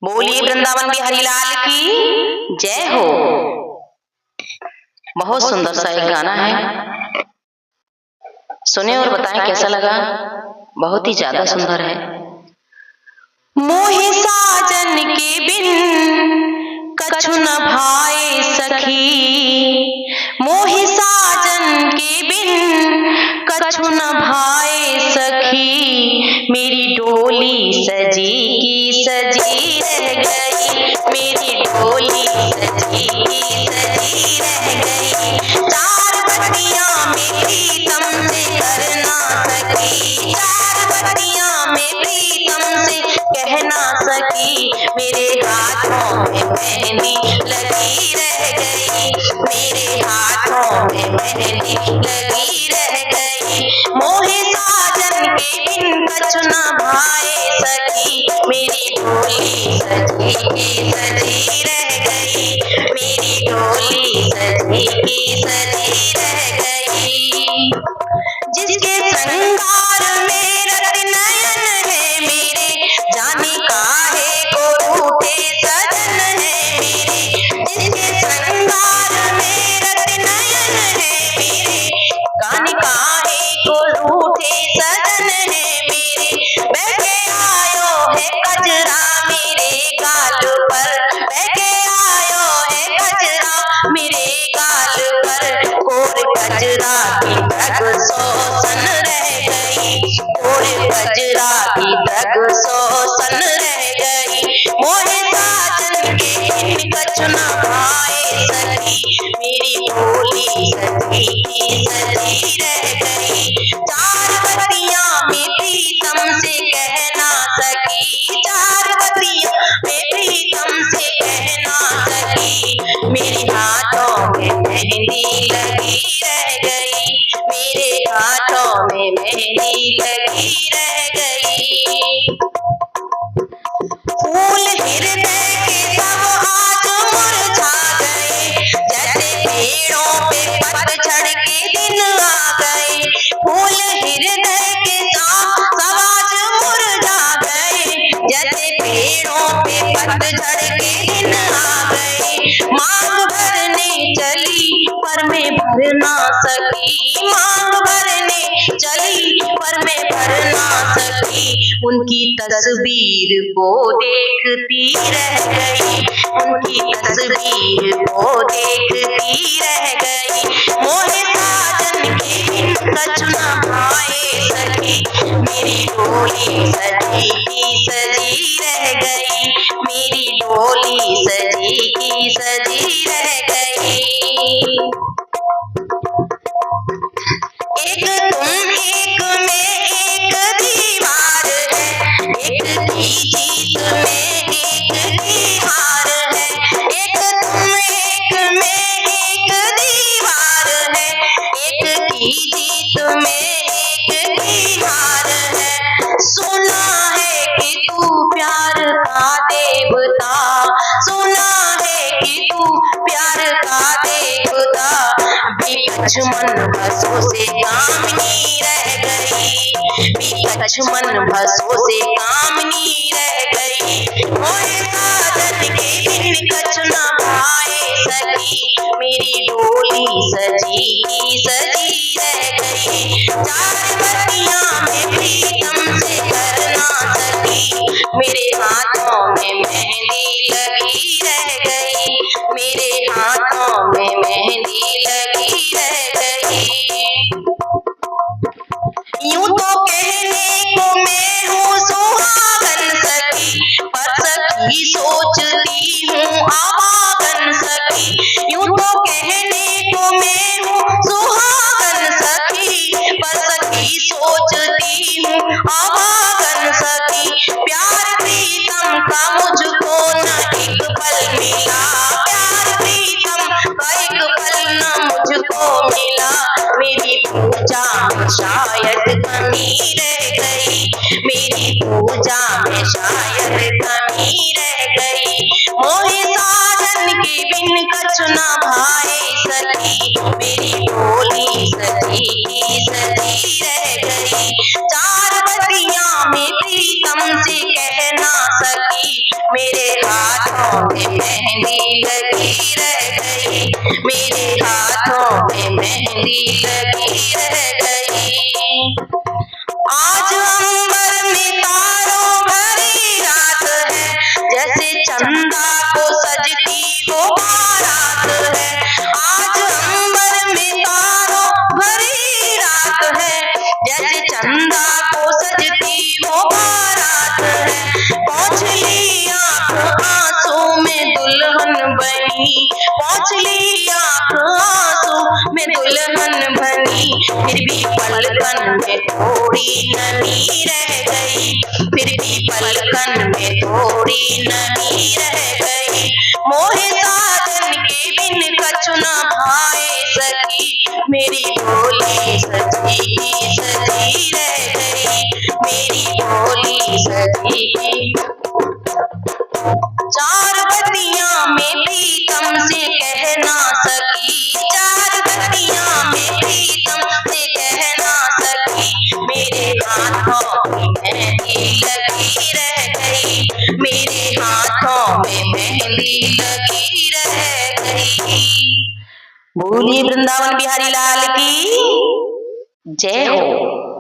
बोलिए वृंदावन बिहारी लाल की जय हो। बहुत सुंदर सा एक गाना है, सुने और बताएं कैसा लगा। बहुत ही ज्यादा सुंदर है। मोहि साजन के बिन कछु न भाए सखी, मोहि साजन के बिन कछु न भाए सखी, मेरी डोली सजी की सजी रह गई, मेरी डोली सजी की सजी रह गई। चार बत्तियां मेरी तम से कर ना सकी, चार बत्तियां मेरी तम से कह ना सकी, मेरे हाथों में मेहंदी लगी रह गई, मेरे हाथों में मेहंदी लगी रह गई। मोहे साजन के बिन कछु न भाए सखी, मेरी डोली सजी की सजी रह गई, मेरी डोली सजी की सजी रह गई। जिसके श्रृंगार में रत नयन है मेरे, जाने काहे को रूठे सजन है मेरे, जिसके श्रृंगार में रत नयन है मेरे, जाने काहे को रूठे सजन है मेरे। बहके आयो है कजरा मेरे गाल पर, बहके आयो है कजरा मेरे गाल पर, कोर कजरा की दग सोसन रह गई, कोर कजरा की दग सोसन रह गई। मोहे साजन के बिन कछु न भाए सखी, मेरी डोली सजी की सजी रह गई। चार बत्तियां में प्रीतम से कह ना सकी, चार बत्तियां में प्रीतम से कह ना सकी, मेरे हाथों में मेहंदी लगी रह गई, मेरे हाथों में मेहंदी लगी रह गई। फूल हृदय के सब आज मुरझा गए, जैसे पेड़ों पे पतझड़ के दिन आ गए, फूल हृदय के सब आज मुरझा गए, जैसे पेड़ों पे पतझड़ के दिन आ गए। मांग भरने चली पर मैं भर ना सकी, मांग भरने चली पर मैं भर ना सकी, उनकी तस्वीर को देखती रह गई, उनकी तस्वीर को देखती रह गई। मोहे साजन के बिन कछु न भाए सखी, मेरी डोली सजी की सजी रह गई, मेरी डोली सजी की सजी रह गई। एक तुम एक में एक दीवार है, एक की जीत में एक की हार है, एक तुम एक में एक दीवार है, एक की जीत में एक की हार है। सुना है कि तू प्यार का देवता, सुना है कि तू प्यार का देवता, लक्ष्मण बसों से कामनी रह गई, लक्ष्मण बसों से कामनी रह गई। मोहे साजन के बिन कछु न भाए सखी, मेरी डोली सजी की सजी रह गई। चार बत्तियां में प्रीतम से कर ना सकी, मेरे हाथों में मेहंदी लगी रह गई, मेरे हाथों में मेहंदी लगी रह गई। यूं तो कहने को मैं हूँ सुहागन सखी, पर सखी सोचती हूँ आवागन सखी, यूं तो कहने को मैं हूँ सुहागन सखी, पर सखी सोचती हूँ आवागन सखी। प्यार प्रीतम का मुझको न एक पल मिला, प्यार प्रीतम का एक पल न मुझको मिला, मेरी पूजा में शायद कमी रह गई, मेरी पूजा में शायद कमी रह गई। मोहे साजन के बिन कछु न भाए सखी, मेरी डोली सजी की सजी रह गई। चार बत्तियां में प्रीतम से कह ना सकी, मेरे पोंछ ली आँख आंसू में दुल्हन बनी, फिर भी पलकन में थोड़ी नमी रह गई, फिर भी पलकन में थोड़ी नमी रह गई। मोहे साजन के बिन कछु न भाए सकी, मेरी भोली सजी की सजी रह गई, मेरी भोली सजी की। चार बत्तियां में प्रीतम से कह ना सकी, चार बत्तियां में प्रीतम से कह ना सकी, मेरे हाथों में मेहंदी लगी रह गई, मेरे हाथों में मेहंदी लगी रह गई। बोलिए वृंदावन बिहारी लाल की जय हो।